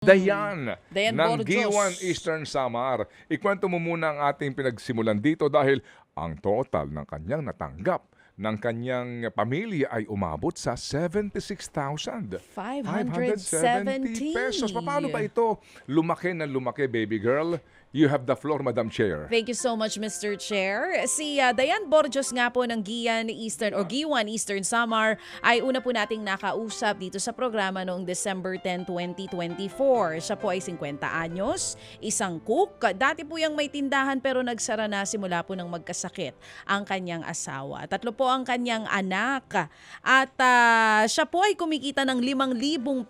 Dayan Dayan ng Borjos. G1 Eastern Samar. Ikwento mo muna ang ating pinagsimulan dito dahil ang total ng kanyang natanggap ng kanyang pamilya ay umabot sa 76,570 pesos. Paano ba ito lumaki na lumaki, baby girl? You have the floor, Madam Chair. Thank you so much, Mr. Chair. Si Dayan Borjos nga po ng G1 Eastern Samar ay una po nating nakausap dito sa programa noong December 10, 2024. Siya po ay 50 anyos, isang cook. Dati po yung may tindahan pero nagsara na simula po ng magkasakit ang kanyang asawa. 3 po ang kanyang anak. At siya po ay kumikita ng 5,000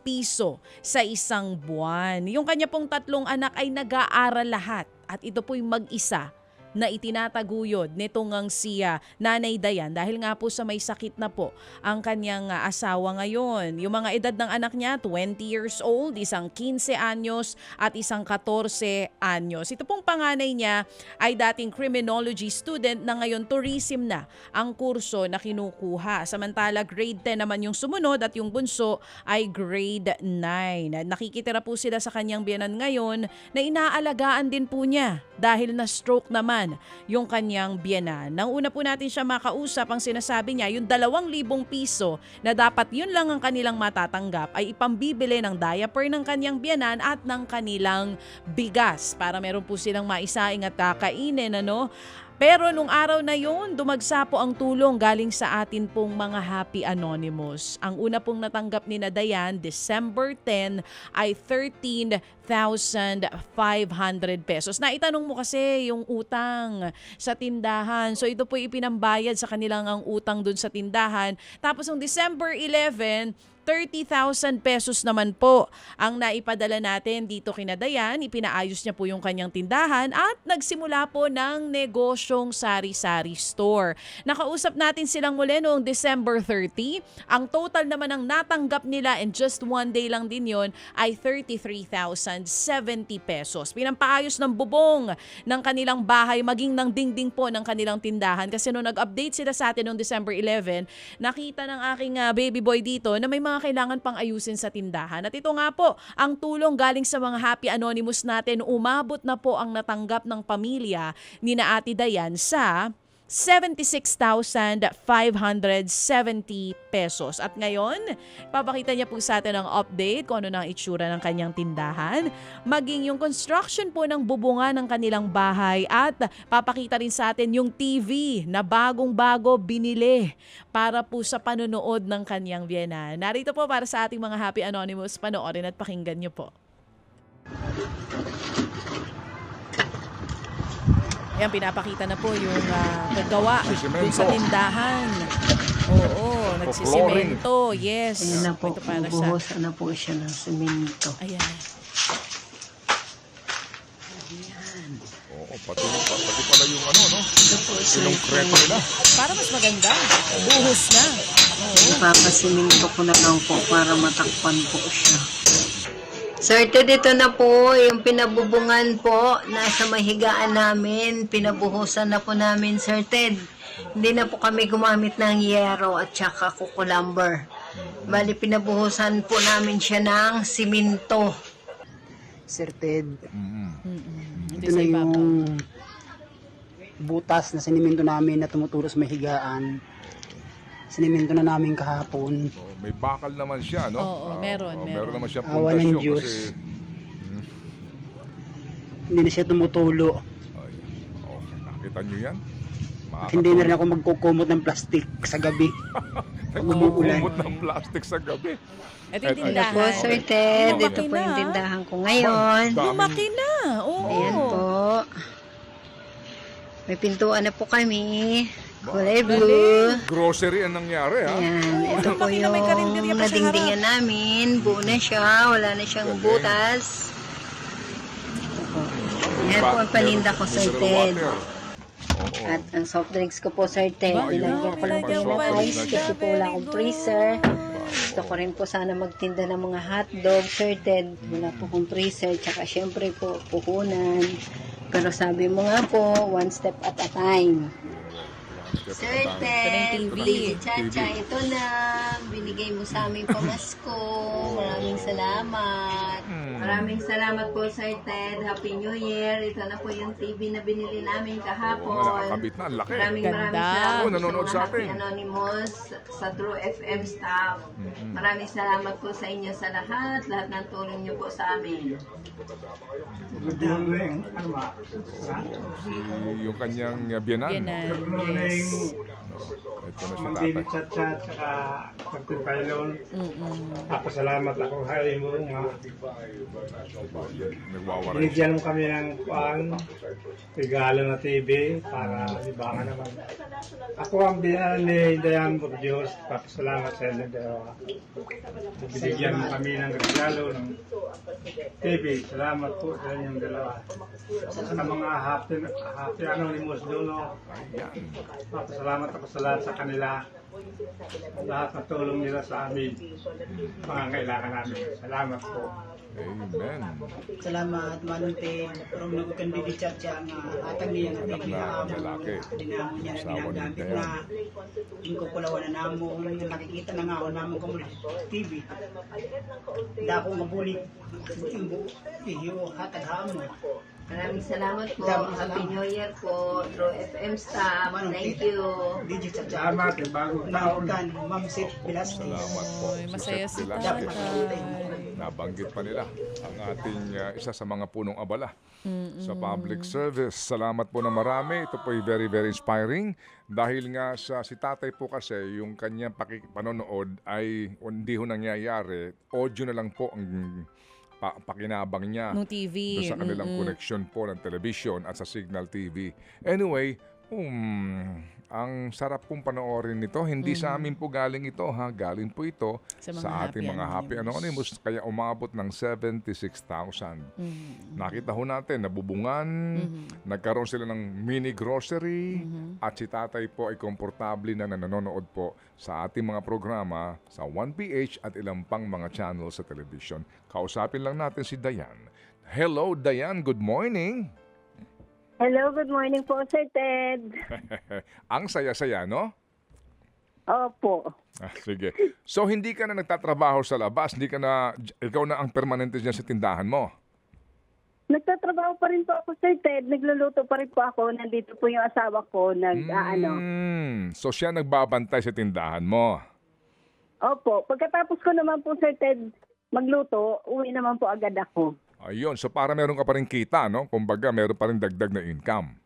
piso sa isang buwan. Yung kanya pong 3 anak ay nag-aaral lahat. At ito po'y mag-isa na itinataguyod nitong ang siya Nanay Dayan dahil nga po sa may sakit na po ang kanyang asawa ngayon. Yung mga edad ng anak niya, 20 years old, isang 15 anyos at isang 14 anyos. Ito pong panganay niya ay dating criminology student na ngayon tourism na ang kurso na kinukuha. Samantala grade 10 naman yung sumunod at yung bunso ay grade 9. Nakikitira po sila sa kanyang biyenan ngayon na inaalagaan din po niya dahil na stroke naman yung kanyang biyenan. Nang una po natin siya makausap, ang sinasabi niya, yung 2,000 piso na dapat yun lang ang kanilang matatanggap ay ipambibili ng diaper ng kanyang biyenan at ng kanilang bigas para meron po silang maisaing at kakainin. Pero nung araw na yun, dumagsa po ang tulong galing sa atin pong mga Happy Anonymous. Ang una pong natanggap ni Dayan, December 10, ay 13,500 pesos. Naitanong mo kasi yung utang sa tindahan. So ito po ipinambayad sa kanilang ang utang dun sa tindahan. Tapos ng December 11, 30,000 pesos naman po ang naipadala natin dito kina Dayan. Ipinaayos niya po yung kanyang tindahan at nagsimula po ng negosyong sari-sari store. Nakausap natin silang muli noong December 30. Ang total naman ng natanggap nila and just one day lang din yon ay 33,070 pesos. Pinampaayos ng bubong ng kanilang bahay maging ng dingding po ng kanilang tindahan. Kasi nung nag-update sila sa atin noong December 11, nakita ng aking baby boy dito na may mga kailangan pang ayusin sa tindahan. At ito nga po, ang tulong galing sa mga Happy Anonymous natin, umabot na po ang natanggap ng pamilya ni na Ate Dayan sa 76,570 pesos. At ngayon, papakita niya po sa atin ang update kung ano na ang itsura ng kanyang tindahan, maging yung construction po ng bubungan ng kanilang bahay at papakita rin sa atin yung TV na bagong-bago binili para po sa panunood ng kanyang biyenan. Narito po para sa ating mga Happy Anonymous, panoorin at pakinggan niyo po. Ayan, pinapakita na po yung paggawa dun sa tindahan. Oo, nagsisimento. Yes. Ayan na po, Ito para bubuhos na po siya ng semento. Ayan. Ayan. Oo, pati pala yung no? Ito po siya. Yung kreto nila. Para mas maganda. Buhos na. Oo. Ipapasemento ko na lang po para matakpan po siya. Sir Ted, dito na po yung pinabubungan po. Nasa mahigaan namin. Pinabuhusan na po namin, Sir Ted. Hindi na po kami gumamit ng yero at saka kukulamber. Bali, pinabuhusan po namin siya ng simento. Sir Ted, Hindi ito sa na ibabaw. yung butas na sinimento namin na tumuturo sa mahigaan. Sinimento na namin kahapon. Oh, may bakal naman siya, no? Oo, meron. Meron naman siyang Awa ng pundasyon Diyos. kasi... Hindi na siya tumutulo. Ay, okay, nakita niyo yan? At hindi na rin ako magkukumot ng plastic sa gabi. Pag umuulan. Nagkukumot ng plastic sa gabi. Ito yung Ay, tindahan. Po, Sir Ted, Lumaki ito po na. yung tindahan ko ngayon. Lumaki na. Oo. Ayan po. May pintuan na po kami. Kulay blue. Grocery ang nangyari, ha? Ayan, ito po Lumaki na, yung may karinderya pa sa nadingdingan namin. Buo na siya, wala na siyang butas. Ito po. Ayan po ang paninda ko, Sir Mineral Ted. water. Oo. At ang soft drinks ko po, Sir Ted. Ayun. Nilagyan ko lang po Nilagyan ng pa ice rin. kasi po wala akong freezer. Gusto ko rin po sana magtinda ng mga hotdog, Sir Ted. Wala po akong freezer. Tsaka syempre po, puhunan. Pero sabi mo nga po, one step at a time. Sir Ted, TV. please, Chacha, ito na. Binigay mo sa aming pamasko. Maraming salamat. Maraming salamat po, Sir Ted. Happy New Year. Ito na po yung TV na binili namin Oo, kahapon. nakakabit na. Ang laki. Maraming Ganda. salamat Oo, nanonood mga sa Happy atin. Anonymous, sa True FM staff. Maraming salamat po sa inyo sa lahat ng tulong niyo po sa amin. Yung kanyang biyanan. Yanan. Yes. Ito na si David tatay. Chat-Chat, saka Captain Pylon. Papasalamat ako kay mo nga. Nagwawaray. Binigyan mo kami ng regalo na TV para libangan naman. Ako ang binan ni Dayan Burgos. Papasalamat sa inyo dalawa. Binigyan mo kami ng regalo ng TV. Salamat po sa inyong dalawa. Sa mga happy anonymous doon. Ayan. Papasalamat ako sa lahat sa kanila. Lahat ng tulong nila sa amin. Mga kailangan namin. Salamat po. Amen. Salamat, Manunte. Pero nagkukan di chat siya nga atang niya nga Anak na lalaki. dinamo niya na Asawa ni ginagamit Dayan. na ingko kulawan na namo nakikita na nga ako namo ko TV. Dako mabulik. Iyo hatag hamo. Maraming salamat po. Maraming Happy salamat. New Year po. True FM staff. Thank you. Di chat siya. Salamat. Bagong taon. Nautan, Ma'am Sip Velasquez. Salamat po. Oy, masaya si Sir tatay. Velasquez. Nabanggit pa nila ang ating isa sa mga punong abala sa public service. Salamat po na marami. Ito po ay very, very inspiring dahil nga si tatay po kasi yung kanyang panonood ay hindi ho nangyayari. Audio na lang po ang pakinabang niya Nung TV. doon sa kanilang connection po ng television at sa Signal TV. Anyway, ang sarap pong panoorin nito. Hindi sa amin po galing ito, ha? Galing po ito Sa mga sa ating Happy mga Happy Anonymous. Kaya umabot ng 76,000. Nakita ho natin, nabubungan, nagkaroon sila ng mini grocery, at si tatay po ay komportable na nanonood po sa ating mga programa sa 1PH at ilang pang mga channel sa television. Kausapin lang natin si Dayan. Hello, Dayan. Good morning. Hello, good morning po, Sir Ted. Ang saya-saya, no? Opo. Sige. So, hindi ka na nagtatrabaho sa labas? Ikaw na ang permanente dyan sa tindahan mo? Nagtatrabaho pa rin po ako, Sir Ted. Nagluluto pa rin po ako. Nandito po yung asawa ko. So, siya nagbabantay sa tindahan mo? Opo. Pagkatapos ko naman po, Sir Ted, magluto, uwi naman po agad ako. Ayun. So, para meron ka pa rin kita, no? Kumbaga, meron pa rin dagdag na income.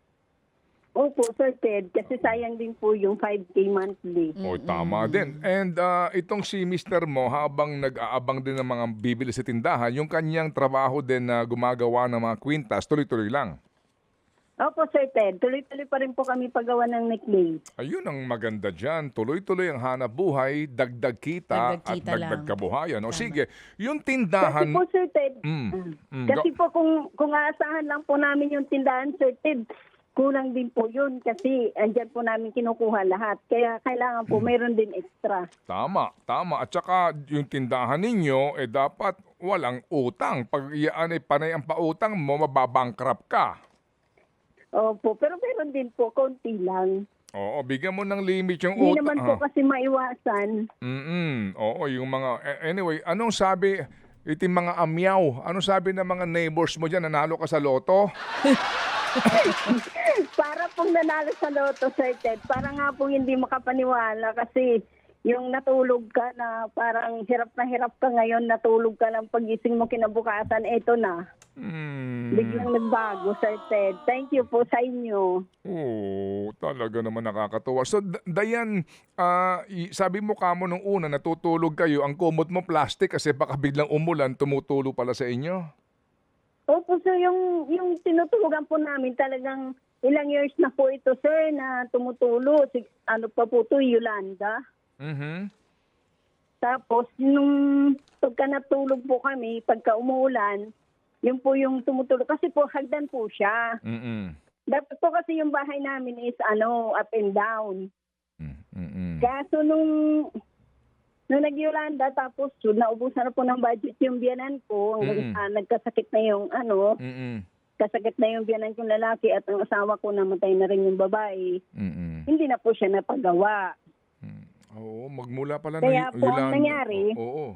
Opo, Sir Ted. Kasi sayang din po yung 5K monthly. O, tama din. And itong si Mr. mo, habang nag-aabang din ng mga bibili sa tindahan, yung kanyang trabaho din na gumagawa ng mga kwintas, tuloy-tuloy lang. Opo, Sir Ted. Tuloy-tuloy pa rin po kami paggawa ng necklace. Ayun ang maganda dyan. Tuloy-tuloy ang hanap buhay, dagdag kita, Dagdag at kita dagdag lang. kabuhayan. O sige, yung Kasi tindahan... po, Sir Ted, go. kasi po kung aasahan lang po namin yung tindahan, Sir Ted, kulang din po yun kasi andyan po namin kinukuha lahat. Kaya kailangan po mayroon din extra. Tama. At saka yung tindahan ninyo, dapat walang utang. Pag iyan ay panay ang pautang mo, mababankrupt ka. Opo, pero meron din po, konti lang. Oo, bigyan mo ng limit yung Hindi utang. naman po kasi maiwasan. Oo, yung mga... Anyway, anong sabi iting mga amyaw? Anong sabi ng mga neighbors mo dyan? Nanalo ka sa loto? Para pong nanalo sa loto, Sir Ted, para nga pong hindi makapaniwala kasi yung natulog ka na parang hirap ka ngayon, natulog ka lang pagising mo kinabukasan, eto na. Biglang nagbago, Sir Ted. Thank you po sa inyo. Oo, talaga naman nakakatuwa. So, Dayan, sabi mo kamo nung una, natutulog kayo, ang kumot mo plastic kasi baka biglang umulan, tumutulo pala sa inyo? Opo, sir, yung tinutulugan po namin talagang ilang years na po ito, sir, na tumutulo. Ano pa po ito, Yolanda. Tapos, nung pagka natulog po kami, pagka umuulan, yun po yung tumutulog. Kasi po, hagdan po siya. Dapat po kasi yung bahay namin is up and down. Kaso nung nag-Yolanda, tapos naubusan na po ng budget yung biyanan ko. Nagkasakit na yung kasakit na yung biyanan kong lalaki at ang asawa ko namatay na rin yung babae. Hindi na po siya napagawa. Oo, magmula pala Kaya na po ang nangyari, Oo.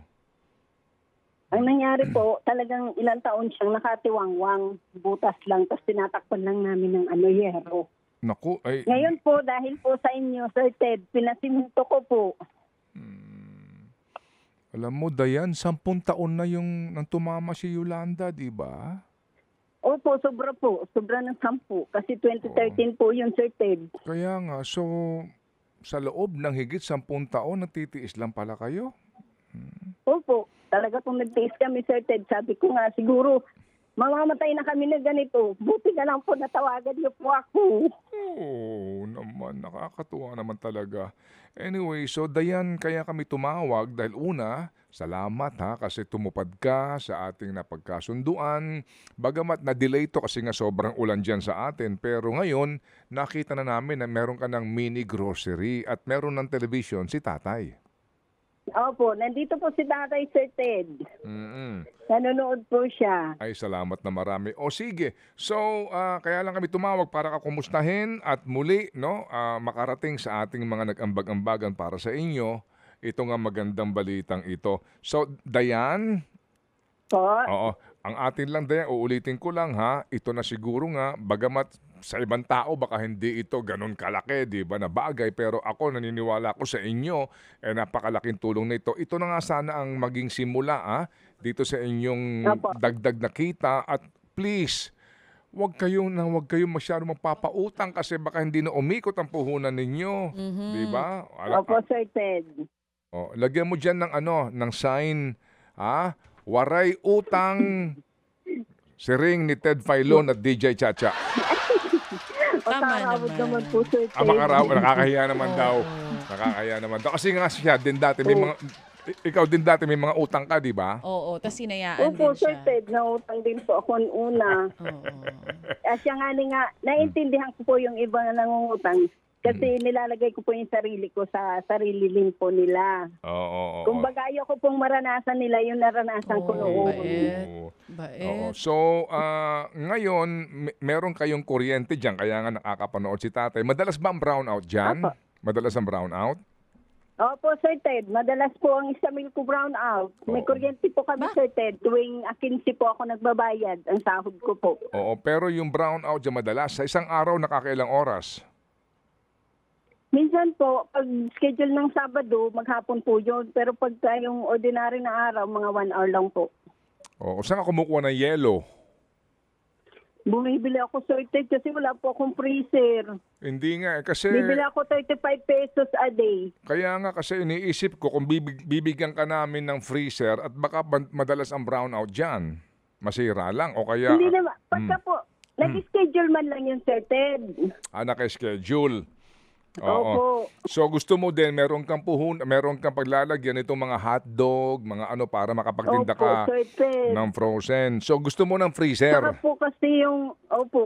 Ang nangyari po, talagang ilang taon siyang nakatiwangwang, butas lang, tapos tinatakpan lang namin ng yero. Naku, ay, Ngayon po, dahil po sa inyo, Sir Ted, pinasiminto ko po. alam mo, Dayan, 10 taon na yung nang tumama si Yolanda, di ba? Opo, sobra po. Sobra ng 10. Kasi 2013 po yun, Sir Ted. Kaya nga, so sa loob ng higit 10 taon, nagtitiis lang pala kayo? Opo, talaga pong nagtiis kami, Sir Ted. Sabi ko nga, siguro, mamamatay na kami na ganito. Buti na lang po natawagan niyo po ako. Oo naman, nakakatuwa naman talaga. Anyway, so Dayan, kaya kami tumawag dahil una, salamat ha kasi tumupad ka sa ating napagkasunduan. Bagamat na-delay to kasi nga sobrang ulan dyan sa atin. Pero ngayon, nakita na namin na meron ka ng mini grocery at meron ng television si tatay. Opo, nandito po si Tatay, Sir Ted. Mm-mm. Nanonood po siya. Ay, salamat na marami. O sige, so kaya lang kami tumawag para kakumustahin at muli no, makarating sa ating mga nag-ambag-ambagan para sa inyo. Ito nga magandang balitang ito. So, Dayan, Po? oo, ang atin lang Dayan, uulitin ko lang ha, ito na siguro nga, bagamat sa ibang tao baka hindi ito ganun kalaki, di ba, na bagay, pero ako naniniwala ko sa inyo, napakalaking tulong na ito. Ito na nga sana ang maging simula dito sa inyong Opo. dagdag na kita at please, wag kayong masyadong magpapautang kasi baka hindi na umikot ang puhunan ninyo, di ba? Opo, Sir Ted. Lagyan mo diyan ng sign, waray utang siring ni Ted Filon at DJ Chacha. Tama Makarawad naman. naman po, Sir Ted. Nakakahiya naman daw. Nakakahiya naman daw. Kasi nga siya din dati may mga ikaw din dati may mga utang ka, di ba? Oo, tas sinayaan Opo, din Sir siya. Ted, nautang din po ako una. Oo. Siya nga, naiintindihan ko po yung iba na nangungutang. Kasi nilalagay ko po yung sarili ko sa sarili din po nila. Oo. Kumbaga, ayoko pong maranasan nila yung naranasan ko noon. Bait. So, ngayon, meron kayong kuryente dyan, kaya nga nakakapanood si tatay. Madalas ba ang brownout dyan? Apo. Madalas ang brownout? Opo, Sir Ted. Madalas po ang Istamil ko brown out. May Oo. kuryente po kami, Sir Ted. Tuwing 15 po ako nagbabayad. Ang sahod ko po. Oo, pero yung brownout dyan madalas, sa isang araw nakakailang oras? Minsan po, pag schedule ng Sabado, maghapon po yun. Pero pagka yung ordinary na araw, mga 1 hour lang po. Oo, saan ka kumukuha ng yelo? Bumibili ako, Sir Ted, kasi wala po akong freezer. Hindi nga, kasi... Bibili ako 35 pesos a day. Kaya nga kasi iniisip ko kung bibigyan ka namin ng freezer at baka madalas ang brownout dyan. Masira lang o kaya... Hindi naman. Pagka po, nag-schedule man lang yun, Sir Ted. naka-schedule. Oo. Opo. So gusto mo din, meron kang paglalagyan itong mga hotdog, mga para makapagtinda Opo, ka Sir Ted. ng frozen. So gusto mo ng freezer. Saka po kasi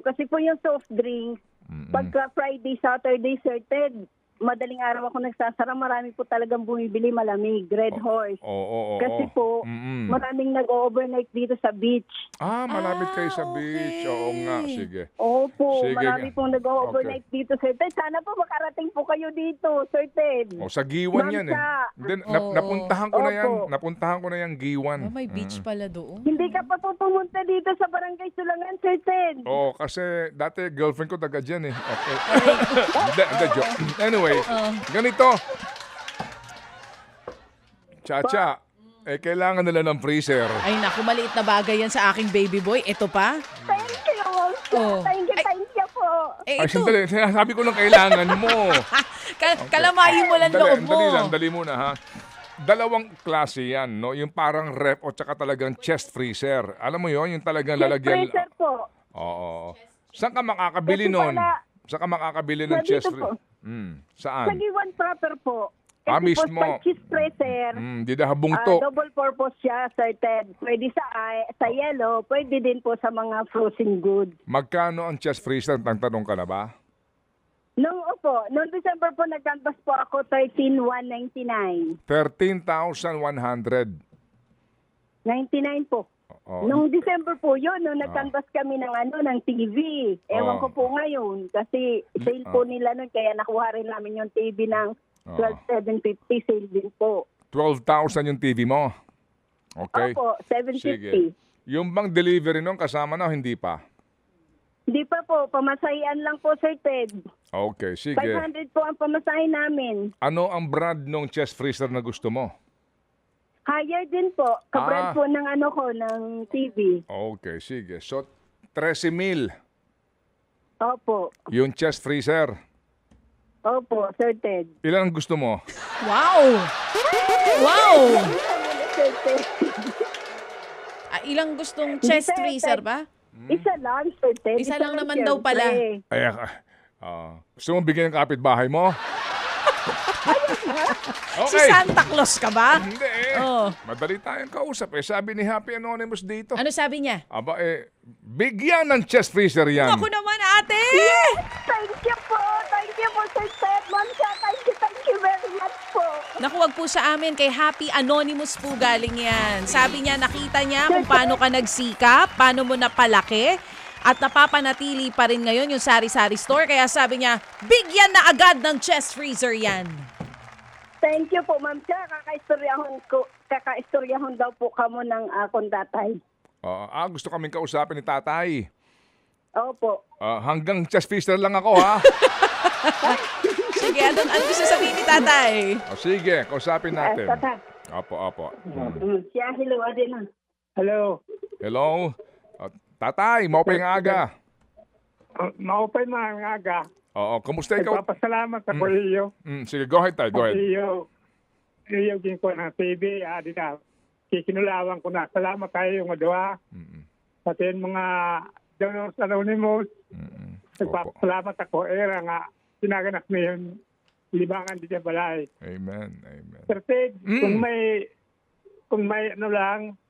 kasi po yung soft drinks, pagka Friday, Saturday, Sir Ted, madaling araw ako nagsasara, marami po talagang bumibili malamig, Red Horse. Oo. Kasi po, maraming nag-overnight dito sa beach. Malapit kayo sa okay. beach. Oo nga, sige. Opo, Sige marami nga. pong nag-overnight dito, Sir Ted. Sana po makarating po kayo dito, Sir Ted. Sa Giwan yan eh. Mamsa. Then, Oo. napuntahan ko na yan. Opo. Napuntahan ko na yung Giwan. May beach pala doon. Hindi ka pa po pumunta dito sa Barangay Sulangan, Sir Ted. Oo, kasi dati girlfriend ko taga dyan eh. Okay. Hindi, joke. Anyway, ganito. Chacha, kailangan nila ng freezer. Ay naku, maliit na bagay yan sa aking baby boy. Ito pa? Thank you. Oh. Thank you po. Ay, Ito. sandali. Sinasabi ko ng kailangan mo. Kalamayin mo lang loob mo. Dali muna ha. Dalawang klase yan, no? Yung parang ref o tsaka talagang chest freezer. Alam mo yon, yung talagang lalagyan. Freezer po. Oo. Saan ka makakabili Kasi nun? pala- Saan ka makakabili ng Dito chest po. freezer? Sa Saan? Giwan proper po. Kasi Mismo. po, pag cheese freezer, Di na habungto. double purpose siya, Sir Ted. Pwede sa yellow, pwede din po sa mga frozen goods. Magkano ang chest freezer? Tanong ka na ba? Noong December po, nag-canvas po ako 13,199. 13,100. 99 po. Oo. Noong December po yun, nung nag-canvas kami ng TV. Ewan Oo. ko po ngayon, kasi sale po nila nun, kaya nakuha rin namin yung TV ng 12,750, sale din po. 12,000 yung TV mo. Okay. Opo, Sige. 750. Yung bang delivery nung kasama na o hindi pa? Hindi pa po, pamasahian lang po, Sir Ted. Okay, sige. 500 po ang pamasahe namin. Ano ang brand nung chest freezer na gusto mo? Higher din po, kabrand Ah. po ng ng TV. Okay, sige. So, 13,000 Opo, yung chest freezer. opo, Sir Ted. Ilan ang gusto mo? Wow! Wow! Sir Ted. Ilang gustong chest Sir, freezer Ted. ba? Isa lang, Sir Ted. Isa lang naman daw pala. syempre. Ay, gusto mo bigyan ng kapitbahay mo? Si Okay. Santa Claus ka ba? Hindi eh. Oh. Madali tayong kausap eh. Sabi ni Happy Anonymous dito. Ano sabi niya? Aba bigyan ng chest freezer yan. Ako naman, ate! Thank you po, Sir Ted. Ma'am siya, thank you very much po. Naku, wag po sa amin. Kay Happy Anonymous po galing yan. Sabi niya, nakita niya kung paano ka nagsikap, paano mo napalaki, at napapanatili pa rin ngayon yung sari-sari store. Kaya sabi niya, bigyan na agad ng chest freezer yan. Thank you po, Ma'am siya. Kakaistoryahan daw po kamo ng akong tatay. Gusto kaming kausapin ni tatay. Opo. Hanggang chest freezer lang ako ha. Sige, ano gusto sabihin ni tatay? Sige, kausapin natin. Tata. Opo. Siya, hello, din na. Hello. Hello? Tatay, maupay nga aga. Maupay mga aga. Oo, kumusta ikaw? Nagpapasalamat sa kolehiyo. Sige, go ahead tayo, go ahead. Iyo din ko ng TV. Di na. Kikinulawan ko na. Salamat kayo yung madwa. Pati yung mga donors anonymous. Nagpapasalamat ako. Era nga, sinaganak na yun. Libangan di siya balay. Amen. Sir Ted, kung may ano lang,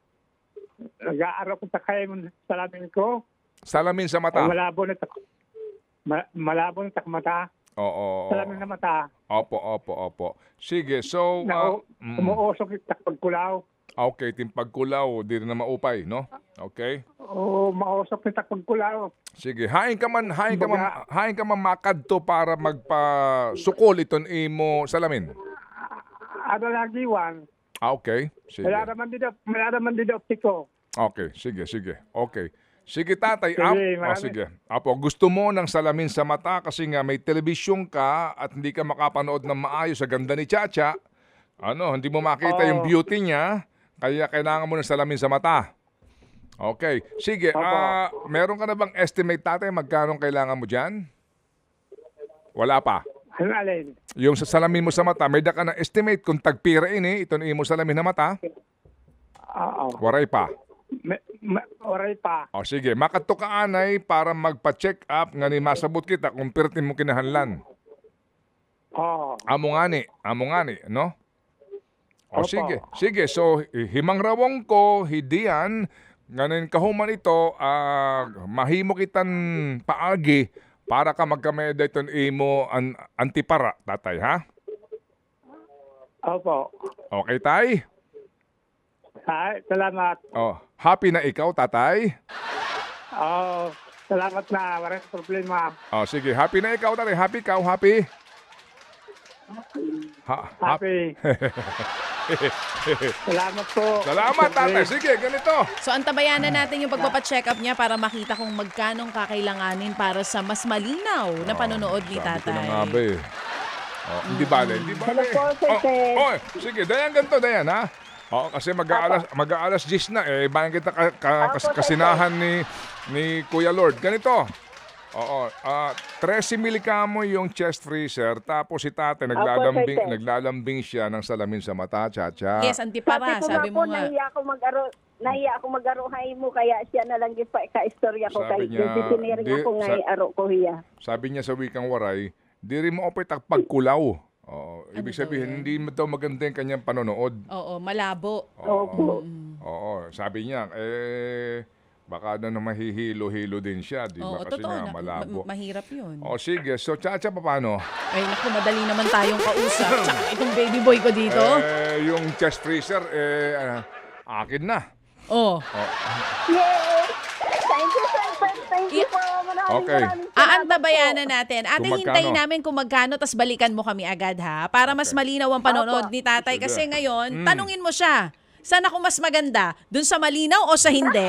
nag-aaraw ko sa kayo salamin ko. Salamin sa mata. Malabo na sa mata. Oo. Salamin na mata. Opo. Sige, so... Umuusok yung takpagkulaw. Okay, timpagkulaw, di rin na maupay, no? Okay? Oo, mausok yung takpagkulaw. Sige, hain ka man makadto para magpasukol iton imo salamin. Ano lagi, Juan? Okay. Sige. Wala naman dito optiko. Okay, sige. Okay. Sige, tatay. Sige, marami. Sige. Apo, gusto mo ng salamin sa mata kasi nga may telebisyon ka at hindi ka makapanood ng maayos sa ganda ni Chacha. Hindi mo makita yung beauty niya, kaya kailangan mo ng salamin sa mata. Okay. Sige, meron ka na bang estimate, tatay, magkano kailangan mo dyan? Wala pa. Ano alin? Yung sa salamin mo sa mata, may da ka na estimate kung tagpira ini, ito imo salamin na mata? Oo. Waray pa. Oray pa. Sige, makadto ka anay para magpa-check up nga ni masabot kita kung pertin mo kinahanlan. Oo. Amo nga ni, no? Opo. Sige. So, himang rawong ko, hidian, ngayon kahuman ito, mahimo kitan paagi para ka magkameda iton imo antipara, tatay, ha? Opo. Okay, tay? Ay, salamat. Happy na ikaw, tatay? Salamat na. Walang problema. Sige, happy na ikaw, tatay. Happy ikaw, happy? Happy. Salamat po. Salamat, tatay. Sige, ganito. So, antabayanan natin yung pagpapacheck up niya para makita kung magkanong kakailanganin para sa mas malinaw na panonood ni Sabi ko na tatay. nga ba eh. Hindi bale. Hello po, Sir Ted. Sige, Dayan, ganito, Dayan, ha? Kasi mag-aalas 10 na eh. Bayan kita kasinahan ni Kuya Lord. Ganito. 13 milikamo yung chest freezer. Tapos si tate naglalambing siya ng salamin sa mata, Chacha. Yes, antipara, sabi mo nga. Nahiya ako mag-aruhay mo, kaya siya na lang yung ka-istorya ko. Sabi Kaya niya, disiniring ako nga aro ko hiya. Sabi niya sa wikang waray, di rin mo opay pagkulaw. Ibig sabihin, hindi daw maganda yung kanyang panonood. Oo, malabo. Opo. Sabi niya, baka na mahihilo-hilo din siya, di ba? Oo, Kasi totoo nga, na. malabo. Mahirap yun. Sige. So, Chacha, paano? Ay, naku, madali naman tayong kausap. Tsaka itong baby boy ko dito. Yung chest freezer, akin na. Yay! Thank you, Sir Ted. Thank you po. Okay. Aantabayanan natin. Ate, Kung magkano? hintayin namin kung magkano, tas balikan mo kami agad, ha? Para mas malinaw ang panonood ni tatay. Sige. Kasi ngayon, tanungin mo siya. saan ako mas maganda? Dun sa malinaw o sa hindi?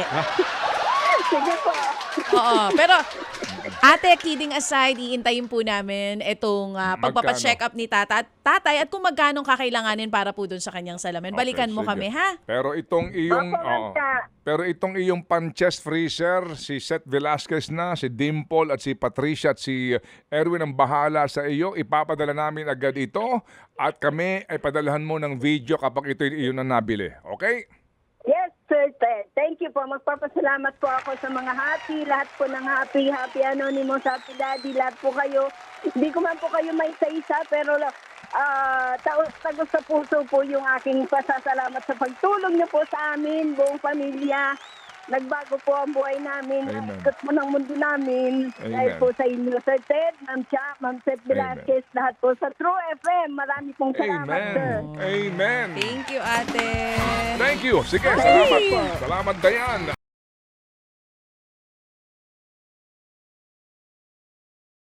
Sige po. Oo. Pero, ate, kidding aside, iintayin po namin itong pagpapacheck up ni tatay at kung magkano kakailanganin para po dun sa kanyang salamin. Balikan mo sige. kami, ha? Pero itong iyong Opo, ma'am ka. pero itong iyong pan-chest freezer, si Seth Velasquez na, si Dimple at si Patricia at si Erwin ang bahala sa iyo. Ipapadala namin agad ito at kami ay padalahan mo ng video kapag ito iyon na nabili. Okay? Yes, Sir Ted. Thank you po. Magpapasalamat po ako sa mga happy, lahat po ng happy Anonymous, Happy Daddy, lahat po kayo. Hindi ko man po kayo may isa-isa, pero tagos sa puso po yung aking pasasalamat sa pagtulong niyo po sa amin, buong pamilya. Nagbago po ang buhay namin. Amen. Ikot mo ng mundo namin. Amen. Dahil po sa inyo, Sir Ted, Ma'am Cha, Ma'am Seth Velasquez, lahat po sa True FM. Marami pong salamat, Sir. Amen. Amen. Thank you, ate. Thank you. Sige, salamat po. Salamat, Dayan.